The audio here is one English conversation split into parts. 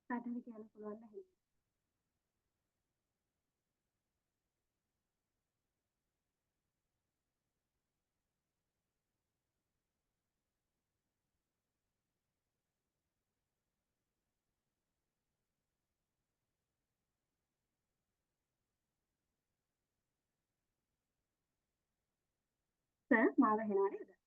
කාටද කියන්න පුළුවන් නැහැ. සර් මාව ඇහෙනව නේද?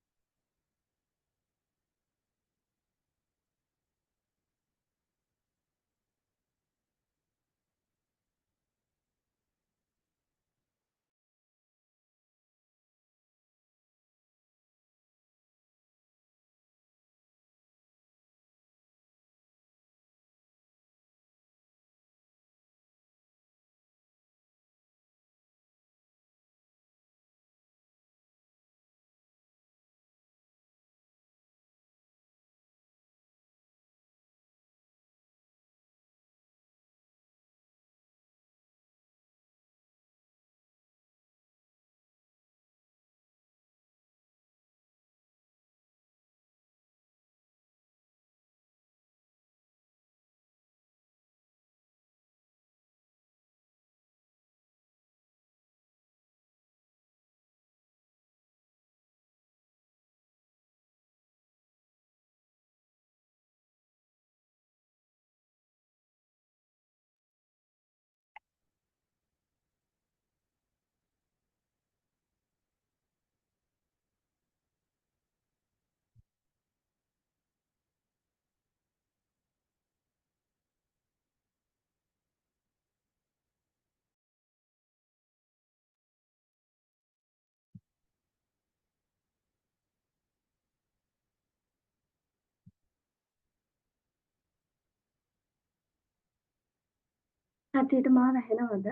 කට්ටියට මාව ඇහෙනවද?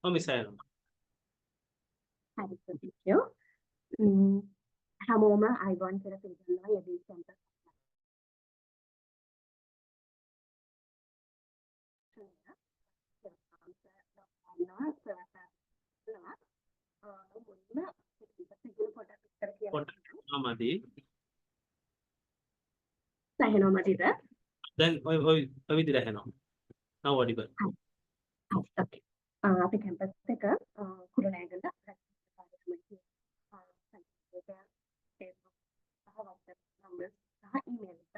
මිස් අයනවා. හරි ප්‍රතික්ෂේප. හැමෝම අයිබෝන් කියලා පිළිගන්නවා යදී සෙන්ටර්. මදි. සහිනව මදිද? දැන් ඔය විදිහට ඇහෙනවා. now audible. ඕකේ. අපේ කැම්පස් එක කුරුණෑගල සහ ඊමේල් එක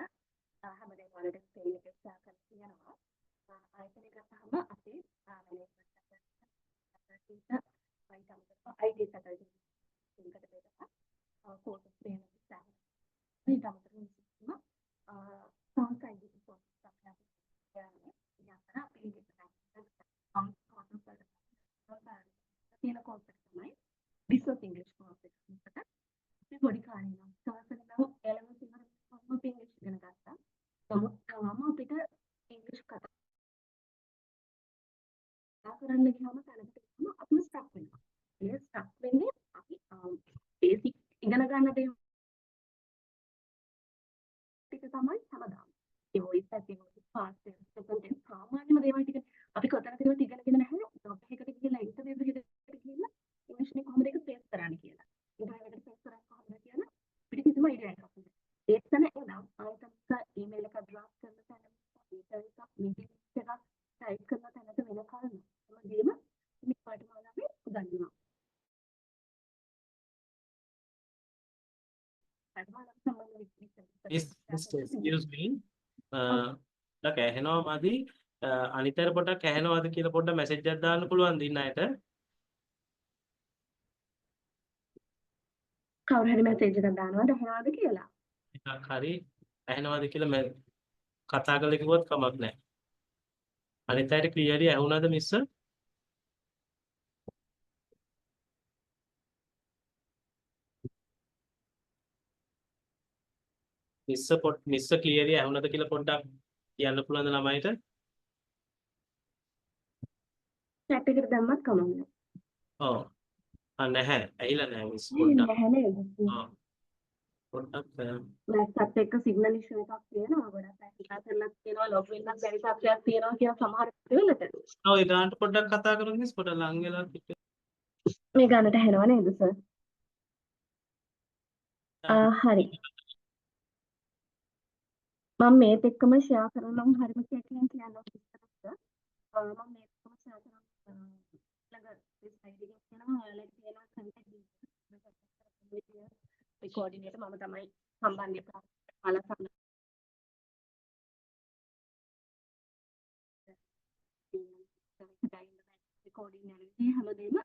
හැමදේම වලට පේජ් එක ෂෙයා කරලා තියෙනවා. ආයතනය ගත්තාම අපේ මැනේජ්මන්ට් එකට IT ෆැකල්ටි එකකට බෙදලා කෝර්සස් දෙන නිසා ඊට අමතරව විශේෂම සංස්කෘතික කෝර්සස් එකක් යන්නේ යතර අපේ තියෙන කෝර්ස් එක තමයි බිස්නස් ඉංග්‍රීසි කෝර්ස් එක. අපි පොඩි කාලේ නම් සාසනම එළම සිංහල කොහොමද ඉංග්‍රීසි ඉගෙන ගත්තා. නමුත් තාම අපිට ඉංග්‍රීසි කතා කරන්න ගියාම තැනකට ගියාම අපි ස්ටක් වෙනවා. ඒ ස්ටක් වෙන්නේ අපි බේසික් ඉගෙන ගන්න දේ ටික තමයි හැමදාම. ඒ වොයිස් ඇති වොයිස් පාස් ප්‍රසන්ටේෂන් සාමාන්‍යම දේවල් ටික අපි කොතනකදවත් ඉගෙනගෙන නැහැ. ජොබ් එකකට ගිහලා ඉන්ටර්විව් එකකට ගිහලා ඉංග්‍රීසි එක කොහොමද ඒක ෆේස් කරන්න කියලා. ඉන්ටර්විව් එකට ෆේස් කරන්න කොහොමද කියලා අපිට කිසිම අයිඩියා එකක් නැහැ. ඒක තමයි එනම් ආයතනික ඊමේල් එක ඩ්‍රාෆ්ට් කරන තැන මීටින් එකක් ටයිප් කරන තැනට වෙන කාලෙම හැමදේම මේ පාඨමාලාවේ උගන්වනවා. පාඨමාලාව සම්බන්ධ excuse me. ඩක් ඇහෙනවා මදි. අනිතර පොඩක් ඇහෙනවද කියලා පොඩ්ඩක් මැසේජ් එකක් දාන්න පුළුවන් දින්න අයට. කවුරු හරි මැසේජ් එකක් දානවද ඇහෙනවද කියලා? එකක් හරි ඇහෙනවද කියලා කතා කරලා කිව්වොත් කමක් නැහැ. අනිත් අයට ක්ලියර්ලි ඇහුණාද මිස්? මිස් ක්ලියර්ලි ඇහුණාද කියලා පොඩ්ඩක් කියන්න පුළුවන්ද ළමයිට? chat එකට දැම්මත් කමක් නැහැ. ඔව්. නැහැ. ඇහිලා නැහැ මිස් පොඩ්ඩක්. නැහැ නේද? ඔව්. පොඩ්ඩක් ලැප්ටොප් එක සිග්නල් ඉෂුව එකක් තියෙනවා. ගොඩක් අය කතා කරලා තියෙනවා ලොග් වෙන්නත් බැරි තත්ත්වයක් තියෙනවා කියලා සමහර වෙලට. ඔව් ඒ ගානට පොඩ්ඩක් කතා කරමු මිස් පොඩ්ඩක් ලං වෙලා මේ ගානට ඇහෙනව නේද සර්? හරි. මම මේත් එක්කම ෂෙයා කරනවා මම හරිම කෙටියෙන් කියන්න විස්තරයක්. මම මේත් එක්කම ෂෙයා කරනවා ළඟ ස්ලයිඩ් එකේ තියෙනවා ඔයාලට තියෙනවා කන්ටැක්ට් කොඩිනේටර් මම තමයි සම්බන්ධය ඔයාලා recording යන හැමදේම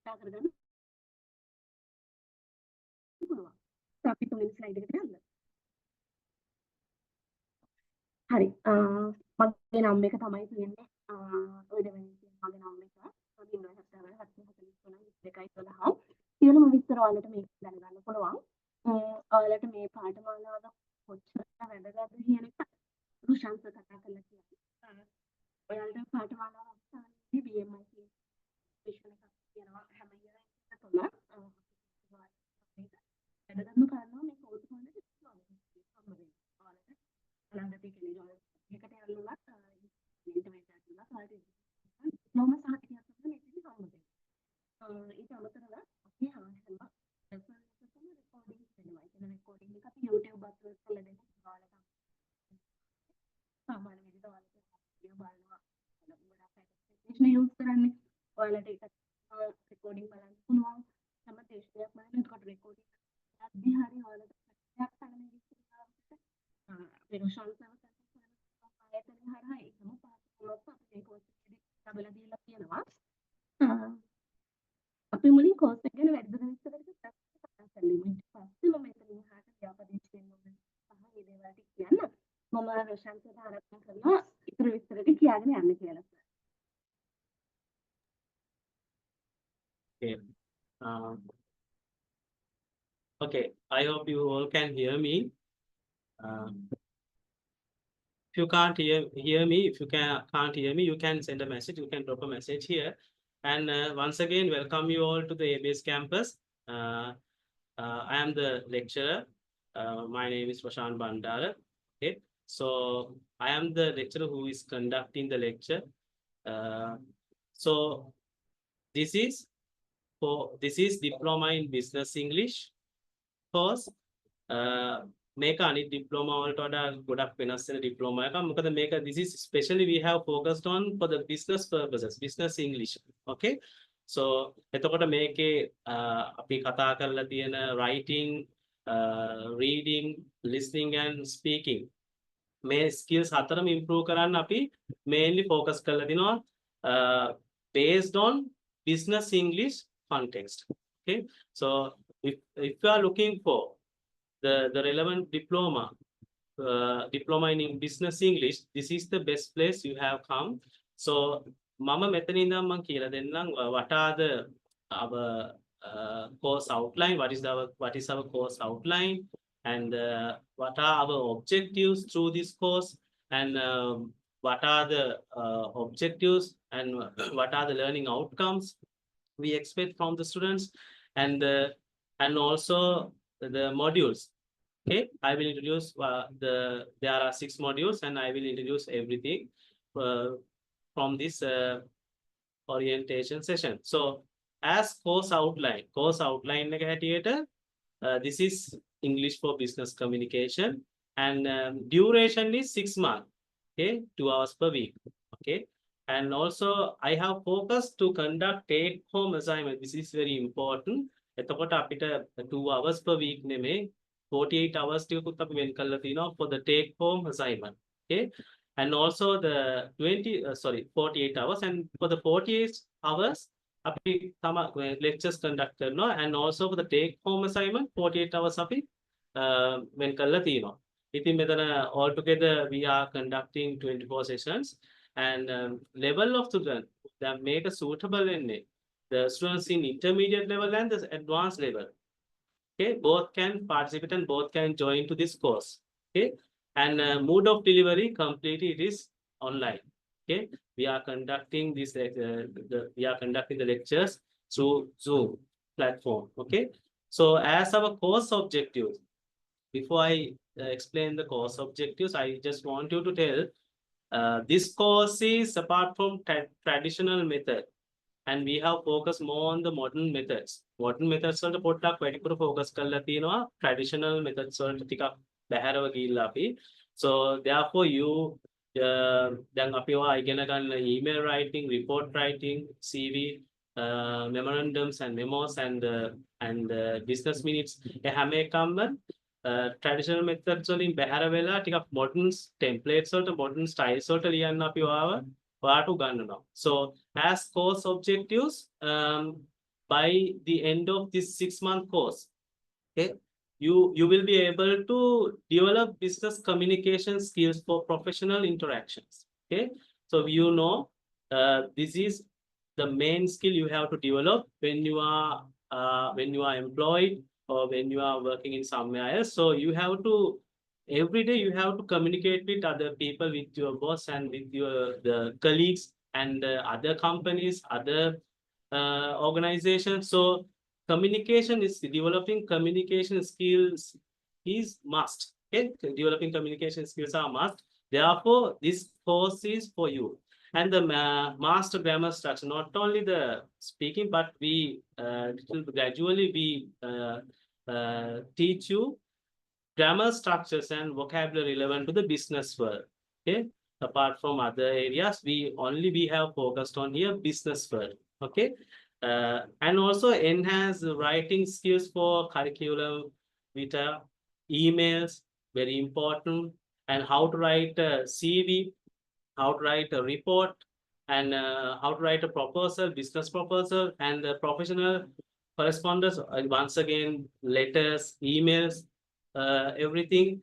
කතා කරගන්න පුළුවන්. අපි තුන්වෙනි ස්ලයිඩ් එකට යන්න. හරි. මගේ නම් එක තමයි තියෙන්නේ. ඔය දෙවෙනි මගේ නම් එක. මම ඉන්නවා 743 සියලුම විස්තර ඔයාලට මේක දැනගන්න පුළුවන්. ඔයාලට මේ පාඨමාලාව කොච්චර වැදගත්ද කියන එක රුෂාන්ත කතා කරලා තියෙනවා. ඔයාලට පාඨමාලාව අවසානයේදී BMI විෂන් එකක් තියෙනවා හැම ඉයර් එකකටම. වැදගත්ම කාරණාව මේ කෝස් වලට ඔයාලට අනාගතයේ කෙනෙක් එකට යන්නුවත් ඉන්ටර්නෙට් එකක් හරි මොනම සහතිකයක් තමයි මේකේ සම්බන්ධයි. ඊට අමතරව අපි හැම රෙකෝඩින් වෙනවා. ඒ රෙකෝඩින් එක අපි YouTube අප්ලෝඩ් කරලා දෙනවා. ඔයාලට සාමාන්‍ය විදිහට ඔයාලට වීඩියෝ බලනවා. ගොඩක් ඇප්ලිකේෂන් යූස් කරන්නේ. ඔයාලට ඒක රෙකෝඩින් බලන්න පුළුවන්. හැම දේශයක් බලන්න එතකොට රෙකෝඩින් අද්දි හරි ඔයාලට එකක් ගන්න විදිහට වෙනසක් ආයතන හරහා එකම පාස්වර්ඩ් අපි මේ කෝස් එකේදී ලබලා දීලා තියෙනවා. අපි මුලින් කෝස් එක ගැන වැඩිදුර විස්තරයකට කතා කරමු. ඊට පස්සේ මම එතනින් එහාට ව්‍යාපදේශ වෙන්න ඕන සහ මේ දේවල් ටික කියන්න මම රොෂන්ට ආරාධනා කරනවා ඉතුරු විස්තර ටික කියාගෙන යන්න කියලා. Okay. Okay. I hope you all can hear me. If you can't hear me, if you can't hear me, you can send a message. You can drop a message here. And once again, welcome you all to the ABS campus. I am the lecturer. My name is Prashant Bandara. Okay, so I am the lecturer who is conducting the lecture. So this is Diploma in Business English course. මේක අනිත් diploma වලට වඩා ගොඩක් වෙනස් වෙන diploma එකක්. මොකද මේක this is specially we have focused on for the business purposes, business English. Okay, so එතකොට මේකේ අපි කතා කරලා තියෙන writing, reading, listening and speaking මේ skills හතරම improve කරන්න අපි mainly focus කරලා දිනවා based on business English context. Okay, so if you are looking for the relevant diploma in business English, this is the best place you have come. So mama මෙතන ඉඳන් මම කියලා දෙන්නම් what are the our course outline, what is our course outline, and what are our objectives through this course, and what are the objectives and what are the learning outcomes we expect from the students, and also the modules. Okay, I will introduce there are 6 modules and I will introduce everything from this orientation session. So as course outline එක හැටියට this is English for business communication, and duration is 6 months. Okay, 2 hours per week. Okay, and also I have focused to conduct take home assignment. This is very important. එතකොට අපිට 2 hours per week නෙමෙයි 48 hours ටිකකුත් අපි වෙන් කරලා තිනවා for the take home assignment. Okay, and also the 48 hours, and for the 48 hours අපි තම lectures conduct කරනවා, and also for the take home assignment 48 hours අපි වෙන් කරලා තිනවා. ඉතින් මෙතන all together we are conducting 24 sessions, and level of student that make a suitable වෙන්නේ the students in intermediate level and the advanced level. Okay, both can participate and both can join to this course. Okay, and mode of delivery completely it is online. Okay, we are conducting this the lectures through Zoom platform. Okay, so as our course objectives, before I explain the course objectives, I just want you to tell this course is apart from traditional method, and we have focused more on the modern methods. Modern methods වලට පොඩ්ඩක් වැඩිපුර focus කරලා තියෙනවා. Traditional methods වලට ටිකක් බැහැරව ගිහිල්ලා අපි So therefore you දැන් අපි ඔයා ඉගෙන ගන්න email writing, report writing, CV, memorandums and memos and business minutes ඒ හැම එකක්ම traditional methods වලින් බැහැර වෙලා ටිකක් modern templates වලට modern styles වලට ලියන්න අපි ඔයාට උගන්වනවා. So as course objectives, by the end of this 6-month course, okay, you will be able to develop business communication skills for professional interactions. Okay, so you know, this is the main skill you have to develop when you are employed or when you are working in somewhere else. So you have to every day you have to communicate with other people, with your boss and with the colleagues and other companies, other organizations. So communication is developing communication skills is must. Okay, developing communication skills are must. Therefore, this course is for you. And the master grammar structure, not only the speaking, but we gradually we teach you grammar structures and vocabulary relevant to the business world. Okay, apart from other areas, we have focused on here business world. Okay, and also enhance the writing skills for curriculum, vita, emails, very important, and how to write a CV, how to write a report, and how to write a proposal, business proposal, and professional correspondence. Once again, letters, emails, everything,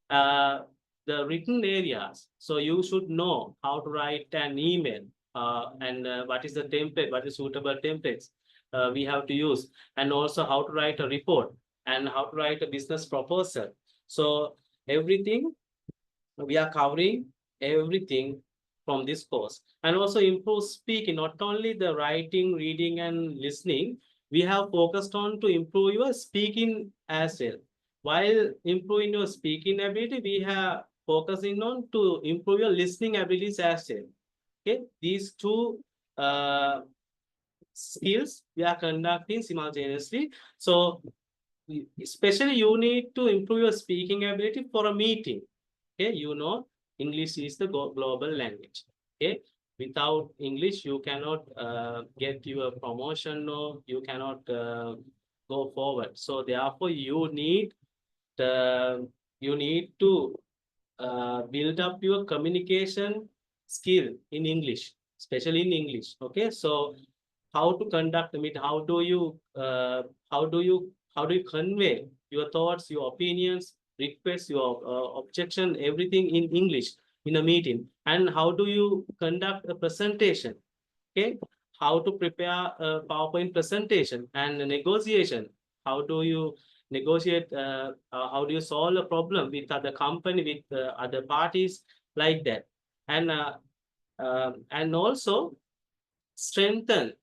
the written areas. So you should know how to write an email, and what is the template, what is suitable templates we have to use, and also how to write a report and how to write a business proposal. So everything we are covering, everything from this course. And also improve speaking, not only the writing, reading and listening, we have focused on to improve your speaking as well. While improving your speaking ability, we have focusing on to improve your listening abilities as well. Okay, these two skills we are conducting simultaneously. So especially you need to improve your speaking ability for a meeting. Okay, you know, English is the global language. Okay, without English you cannot get your promotion, or you cannot go forward. So therefore you need to build up your communication skill in English, especially in English. Okay, so how to conduct the meeting, how do you convey your thoughts, your opinions, requests, your objection, everything in English in a meeting, and how do you conduct a presentation. Okay, how to prepare a PowerPoint presentation and a negotiation, how do you negotiate, how do you solve a problem with other company, with other parties, like that. And also strengthen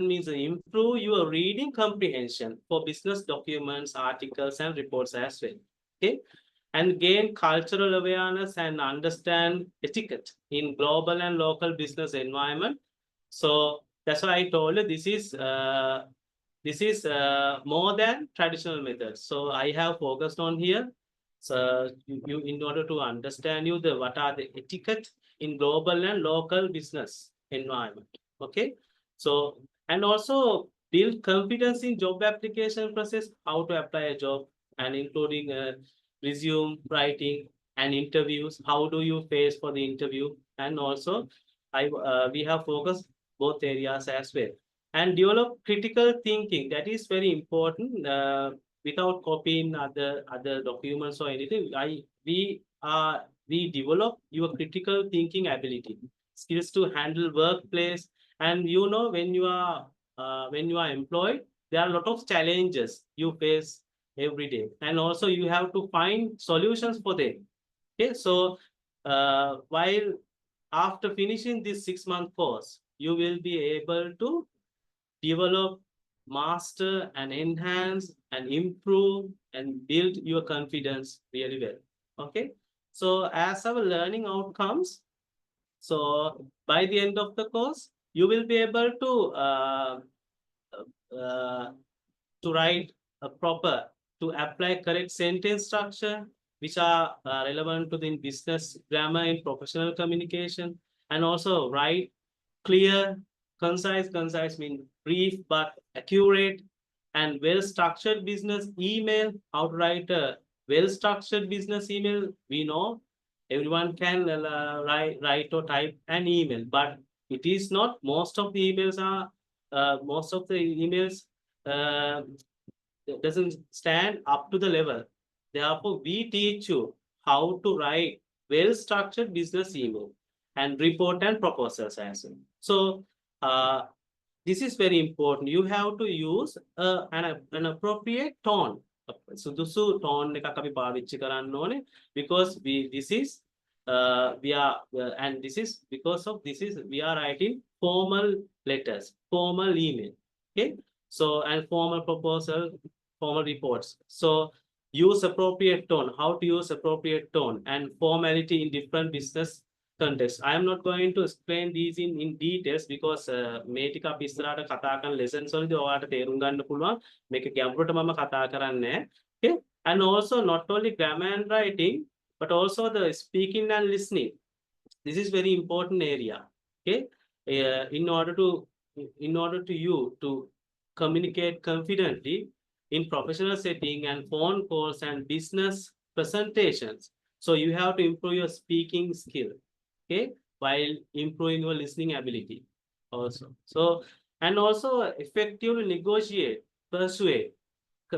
means improve your reading comprehension for business documents, articles and reports as well. Okay, and gain cultural awareness and understand etiquette in global and local business environment. So that's why I told you this is more than traditional methods. So I have focused on here. So you in order to understand you what are the etiquette in global and local business environment. Okay, so and also build confidence in job application process, how to apply a job, and including resume writing and interviews, how do you face for the interview. And also we have focused both areas as well. And develop critical thinking, that is very important. Without copying other documents or anything, we develop your critical thinking ability, skills to handle workplace. And you know, when you are employed, there are a lot of challenges you face every day, and also you have to find solutions for them. Okay, so while after finishing this 6-month course, you will be able to develop, master and enhance and improve and build your confidence really well. Okay, so as our learning outcomes, so by the end of the course, you will be able to write a proper, to apply correct sentence structure, which are relevant to the business grammar in professional communication, and also write clear, concise. Concise means brief but accurate, and well-structured business email. How to write a well-structured business email? We know everyone can write or type an email, but it is not. Most of the emails uh, doesn't stand up to the level. Therefore, we teach you how to write well-structured business email and report and proposals as well. So this is very important. You have to use an appropriate tone. සුදුසු tone එකක් අපි පාවිච්චි කරන්න ඕනේ, because we are and this is because of this is we are writing formal letters, formal email. Okay, so and formal proposal, formal reports. So use appropriate tone. How to use appropriate tone and formality in different business context. I am not going to explain these in details, because මේ ටික අපි ඉස්සරහට කතා කරන lessons වලදී ඔයාලට තේරුම් ගන්න පුළුවන්. මේක ගැඹුරට මම කතා කරන්නේ නැහැ. Okay, and also not only grammar and writing, but also the speaking and listening. This is very important area. Okay, in order to you to communicate confidently in professional setting and phone calls and business presentations, so you have to improve your speaking skill, okay, while improving your listening ability also. So, and also effectively negotiate, persuade.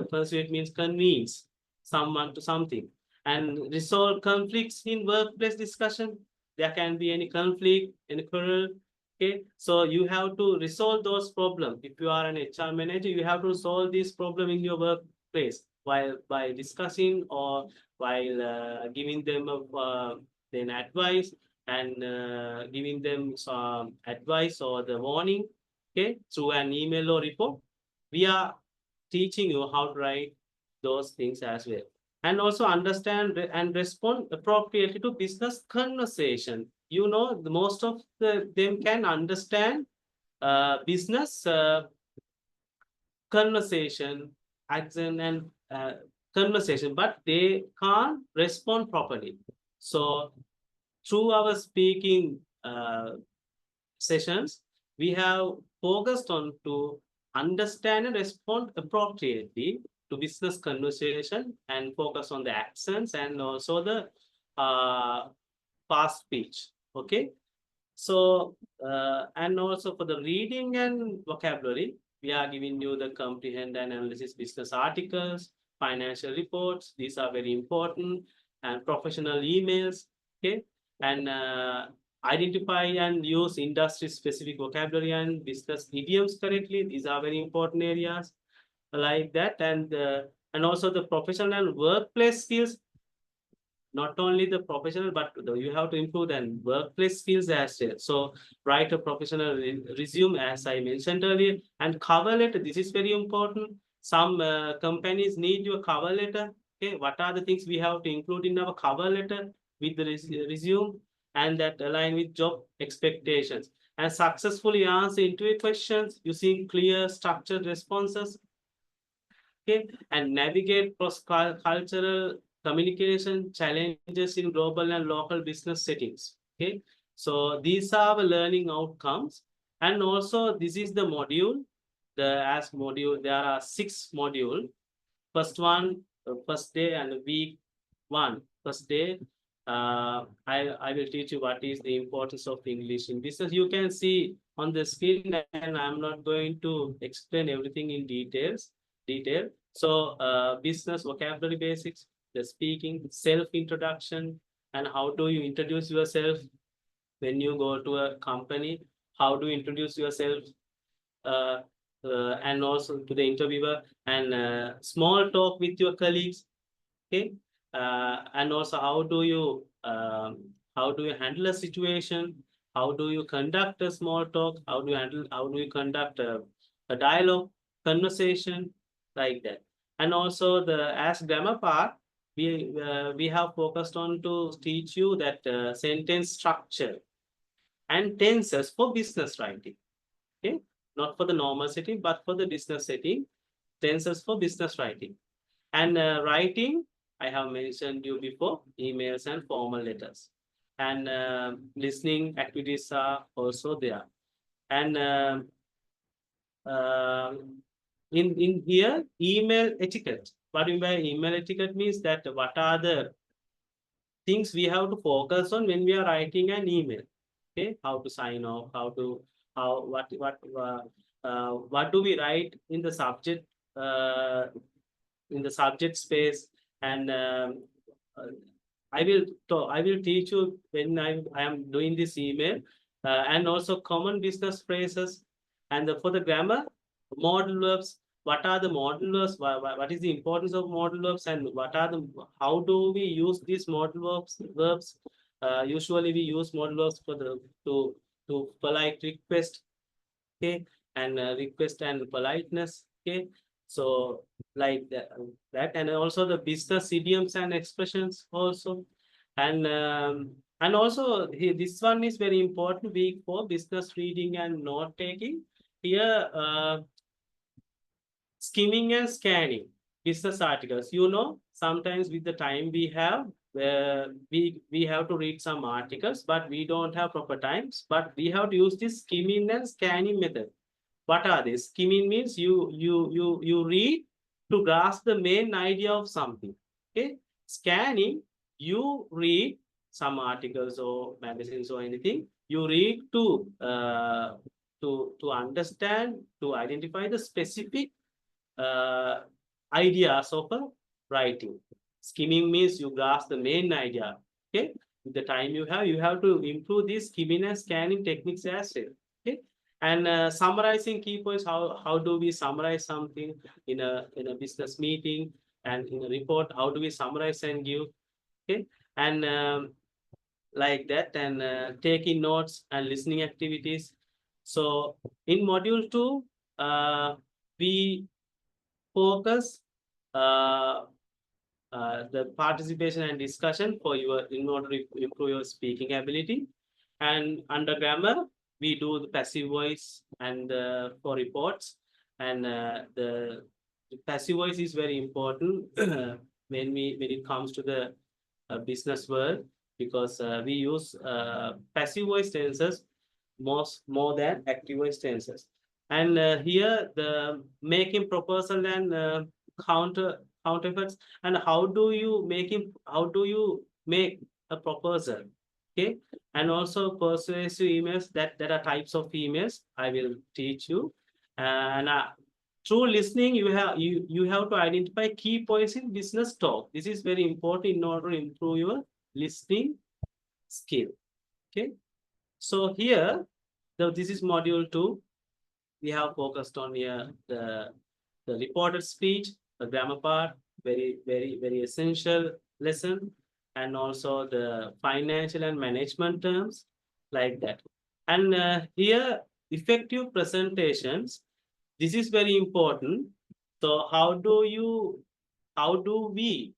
Persuade means convince someone to something, and resolve conflicts in workplace discussion. There can be any conflict, any quarrel. Okay, so you have to resolve those problems. If you are an HR manager, you have to solve this problem in your workplace while by discussing or while giving them then advice, and giving them some advice or the warning. Okay, through an email or report. We are teaching you how to write those things as well, and also understand and respond appropriately to business conversation. You know, the most of them can understand business conversation, accent and conversation, but they can't respond properly. So through our speaking sessions, we have focused on to understand and respond appropriately to business conversation, and focus on the accents and also the past speech. Okay, so and also for the reading and vocabulary, we are giving you the comprehend and analysis business articles, financial reports. These are very important, and professional emails. Okay, and identify and use industry specific vocabulary and business idioms correctly. These are very important areas like that. And also the professional and workplace skills. Not only the professional, but you have to improve the workplace skills as well. So write a professional resume, as I mentioned earlier, and cover letter. This is very important. Some companies need your cover letter. Okay, what are the things we have to include in our cover letter with the resume, and that align with job expectations, and successfully answer interview questions using clear structured responses. Okay, and navigate cross-cultural communication challenges in global and local business settings. Okay, so these are the learning outcomes. And also this is the module, there are 6 modules. First one, first day, and week 1, first day, I will teach you what is the importance of English in business. You can see on the screen, and I'm not going to explain everything in detail. So business vocabulary basics, the speaking, self-introduction, and how do you introduce yourself when you go to a company, how do you introduce yourself, and also to the interviewer, and small talk with your colleagues. Okay, and also how do you handle a situation, how do you conduct a small talk, how do you conduct a dialogue, conversation, like that. And also the as grammar part, we have focused on to teach you that sentence structure and tenses for business writing. Okay, not for the normal setting, but for the business setting, tenses for business writing. And writing I have mentioned you before, emails and formal letters. And listening activities are also there. And uh, in here, email etiquette. What do you mean by email etiquette means that what are the things we have to focus on when we are writing an email. Okay, how to sign off, how what do we write uh, in the subject space, and uh, I will teach you when I am doing this email, and also common business phrases, and for the grammar, modal verbs. What are the modal verbs? What is the importance of modal verbs, and what are the how do we use these modal verbs? Usually we use modal verbs for the to polite request, okay, and request and politeness, okay. So like that, and also the business idioms and expressions also, and also this one is very important week for business reading and note taking. Here, skimming and scanning business articles. Sometimes with the time we have, we have to read some articles, but we don't have proper times. But we have to use this skimming and scanning method. What are these? Skimming means you read to grasp the main idea of something. Okay. Scanning, you read some articles or magazines or anything. You read to understand, to identify the specific uh, ideas of a writing. Skimming means you grasp the main idea. Okay. With the time you have to improve these skimming and scanning techniques as well. Okay. And summarizing key points. How do we summarize something in a business meeting and in a report? How do we summarize and give? Okay. And like that, and taking notes and listening activities. So in module 2, we focus uh, the participation and discussion for your in order to improve your speaking ability. And under grammar, we do the passive voice and for reports. And the passive voice is very important when it comes to the business world, because we use passive voice tenses more than active voice tenses. And here the making proposal and counter efforts, and how do you make a proposal, okay. And also persuasive emails, that there are types of emails I will teach you. And through listening, you have to identify key points in business talk. This is very important in order to improve your listening skill, okay. So here, this is module 2. We have focused on here the reported speech, the grammar part, very essential lesson, and also the financial and management terms, like that. And here, effective presentations. This is very important. So how do we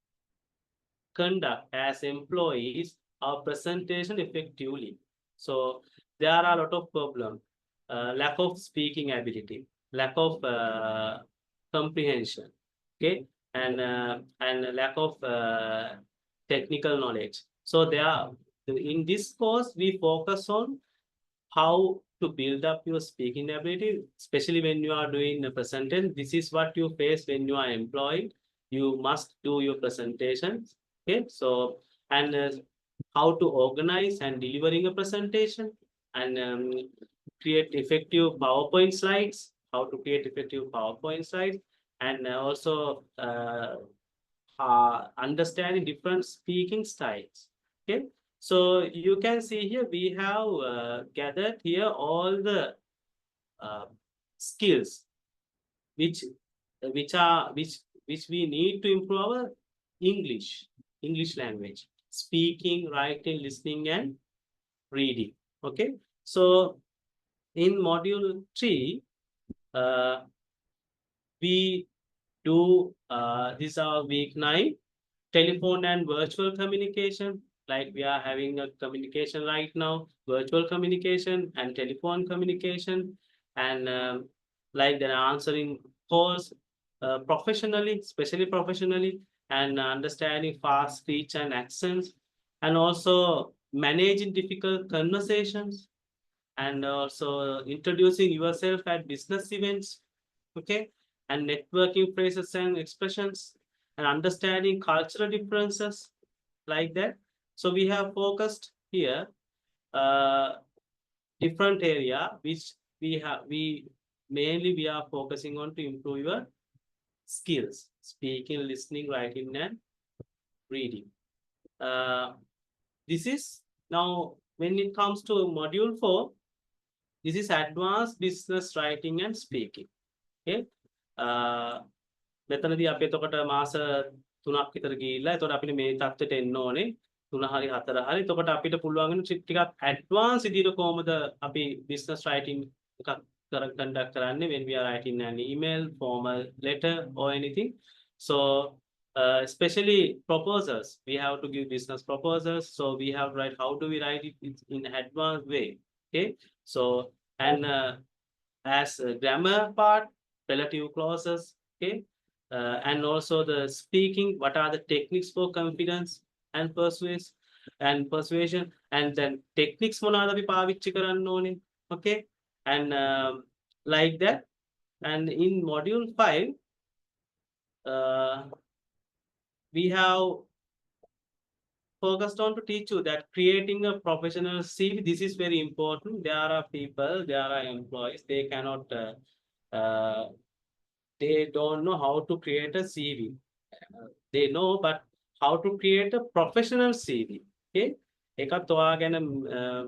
conduct as employees our presentation effectively? So there are a lot of problems. Lack of speaking ability, lack of comprehension, okay, and lack of technical knowledge. So in this course we focus on how to build up your speaking ability, especially when you are doing a presentation. This is what you face when you are employed. You must do your presentations. Okay, so and how to organize and delivering a presentation, and create effective PowerPoint slides. How to create effective PowerPoint slides, and also understanding different speaking styles. Okay, so you can see here we have gathered here all the uh, skills which which we need to improve our English English language, speaking, writing, listening, and reading. Okay, so in module 3, uh, we do this is our week 9, telephone and virtual communication. Like we are having a communication right now, virtual communication and telephone communication, and like they're answering calls professionally, especially professionally, and understanding fast speech and accents, and also managing difficult conversations, and also introducing yourself at business events, okay, and networking phrases and expressions, and understanding cultural differences like that. So we have focused here different area which we mainly we are focusing on to improve your skills: speaking, listening, writing, and reading. Uh, this is now when it comes to module 4, this is advanced business writing and speaking. Okay. මෙතනදී අපි එතකොට මාස 3ක් විතර ගිහිල්ලා එතකොට අපිට මේ தත්ත්වයට එන්න ඕනේ 3 හරි 4 හරි. එතකොට අපිට පුළුවන් වෙන ටිකක් ඇඩ්වාන්ස් විදිහට කොහොමද අපි business writing එකක් conduct කරන්නේ when we are writing an email, formal letter or anything. So especially proposals, we have to give business proposals, so we have to write how do we write it in advanced way. Okay. So and as grammar part, relative clauses, okay, and also the speaking, what are the techniques for confidence and persuasion, and then techniques මොනවාද අපි පාවිච්චි කරන්න ඕනේ, okay, and like that. And in module 5 we have focused on to teach you that creating a professional CV, this is very important. There are people, there are employees, they cannot they don't know how to create a CV. They know, but how to create a professional CV. Okay. එකත් ඔයාගෙන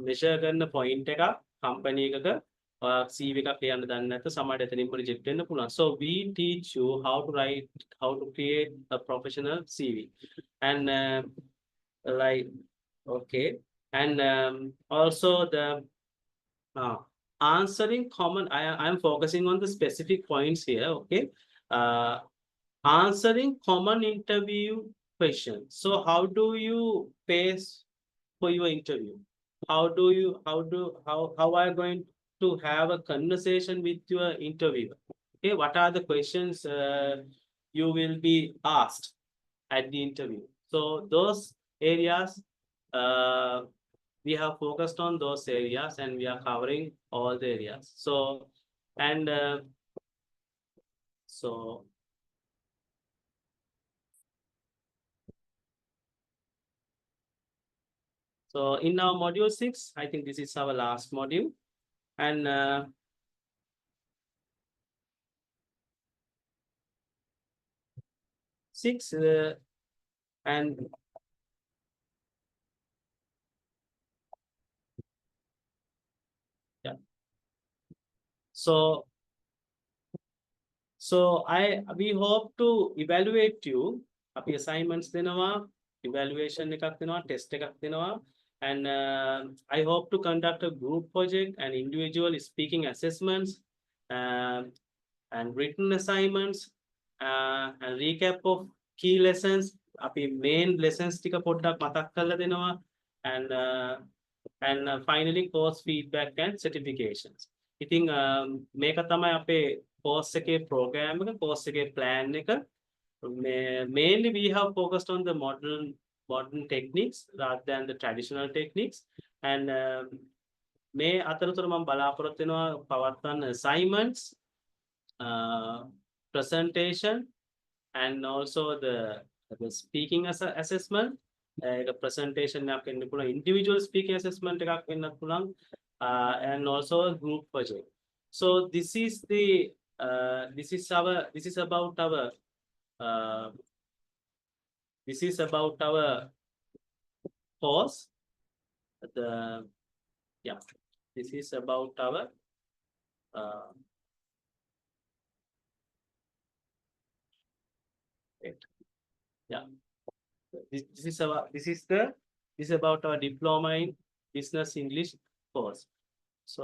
measure කරන point එකක් company එකක CV එකක් ලියන්න දන්නේ නැත්නම් සමහරට එතනින් reject වෙන්න පුළුවන්. So we teach you how to write, how to create a professional CV. And like, okay, and also the answering common, I am focusing on the specific points here, okay. Answering common interview questions. So how do you face for your interview? How are you going to have a conversation with your interviewer? Okay, what are the questions you will be asked at the interview? So those areas we have focused on those areas, and we are covering all the areas. So and so in our module 6, I think this is our last module, and 6 and yeah. So we hope to evaluate you. අපි assignments දෙනවා, evaluation එකක් දෙනවා, test එකක් දෙනවා, and I hope to conduct a group project and individual speaking assessments, and written assignments, and recap of key lessons. අපි main lessons ටික පොඩ්ඩක් මතක් කරලා දෙනවා, and finally course feedback and certifications. ඉතින් මේක තමයි අපේ course එකේ program එක, course එකේ plan එක. Mainly we have focused on the modern techniques rather than the traditional techniques, and මේ අතරතුර මම බලාපොරොත්තු වෙනවා පවත්වන්න assignments, presentation, and also the speaking assessment. presentation එකක් වෙන්න පුළුවන්, individual speaking assessment එකක් වෙන්න පුළුවන්, and also a group project. So this is about our course. This is about our this is about our diploma in business English course. So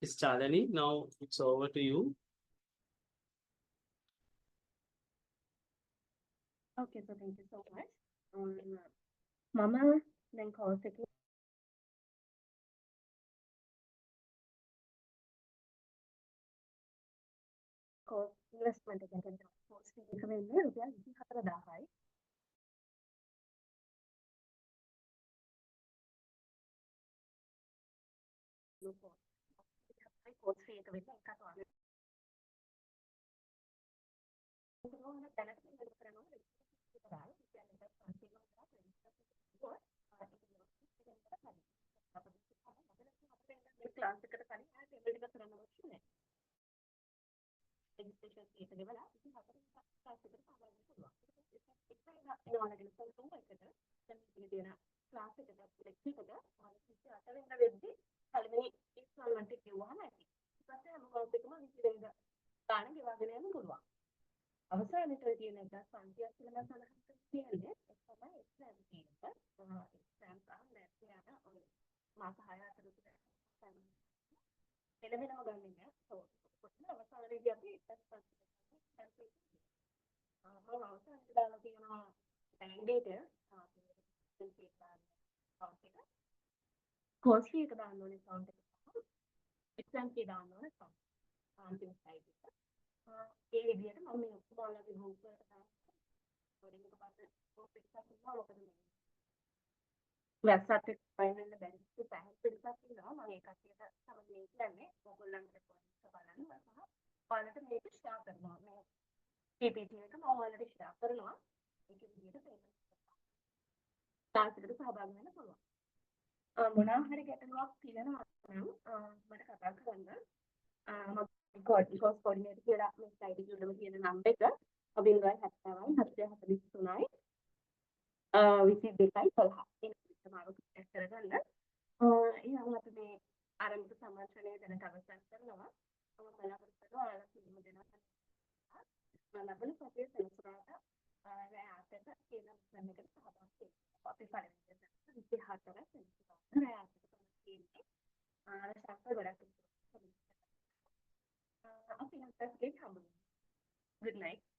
Ms. Chalani, now it's over to you. Okay, so thank you so much. Mama then course එකේ course investment එකෙන් course fee එක වෙන්නේ රුපියල් 24000යි. course fee එක වෙන්නේ එකකට වගේ. ඒක දැනට ඉගෙන කරනවා විතරයි. කියන්නේ ක්ලාස් එකට කලින් ආයෙත් ටේබල් ටික කරන්න අවශ්‍ය නැහැ. registration fee එක ගෙවලා 24 ක්ලාස් එකට සහභාගී වෙන්න පුළුවන්. ඒක ඔයාලගේ සල්තුම් එකට දැන් ඉතින් තියෙන ක්ලාස් එකට ලෙක්චර් එකට ඔයාලා 28 වෙනිදා වෙද්දි පළවෙනි ඉන්ස්ටාල්මන්ට් එක ගෙවුවාම ඇති. ඊට පස්සේ හැම කවුන්ට් එකම 20 වෙනිදා ගාණ ගෙවාගෙන යන්න පුළුවන්. අවසානයේ තියෙන 1500ක් කියලා මම සලහන් කියන්නේ ඒක තමයි එක්සෑම් fee එක. එක්සෑම් ගන්න නැත්නම් ඔය මාස 6 අතර එළවෙනව ගන්න නෑ. කොහොමද අවසානයේදී අපි ටෙස්ට් කරන්නේ. මම අවසානයේ දාලා තියෙනවා කැන්ඩිඩේට් course fee එක දාන්න ඕනේ account එකට. exam fee දාන්න ඕනේ account. අන්තිම slide එක. ඒ විදිහට මම මේ ඔයාලගේ group එකට දානවා. recording එක පස්සේ group එකට දානවා මොකද මේ website එක find වෙන්න බැරි පැහැදිලි පිටසක් ඉන්නවා. මම ඒ කට්ටියට තමයි කියන්නේ ඔයගොල්ලන්ට recording එක බලන්න සහ ඔයාලට මේක share කරනවා. මේ PVT එක මම ඔයාලට share කරනවා. ඒක විදිහට payment ක්ලාස් එකට සහභාගී වෙන්න පුළුවන්. මොනවා හරි ගැටලුවක් තියෙනවා නම් මට කතා කරන්න. මම course coordinator කියලා මේ slide එකේ උඩම තියෙන නම්බර එක 070යි 743යි 22යි 12. ඒක මාරු කන්ටැක්ට් කරගන්න. ඊළඟට අපි මේ ආරම්භක සම්මන්ත්‍රණය දැනට අවසන් කරනවා. මම බලාපොරොත්තු වෙනවා ඔයාලා සියලුම දෙනා ලබන සතියේ සෙනසුරාදා රෑ 8ට කියන ප්‍රෝග්‍රෑම් එකට සහභාගී වෙන්න. අපි පළවෙනි දවසේ 24 සෙනසුරාදා රෑ 8ට තමයි තියෙන්නේ. ශාස්ත්‍ර ගොඩක් අපි නැවතත් හම්බ වෙමු. Good night.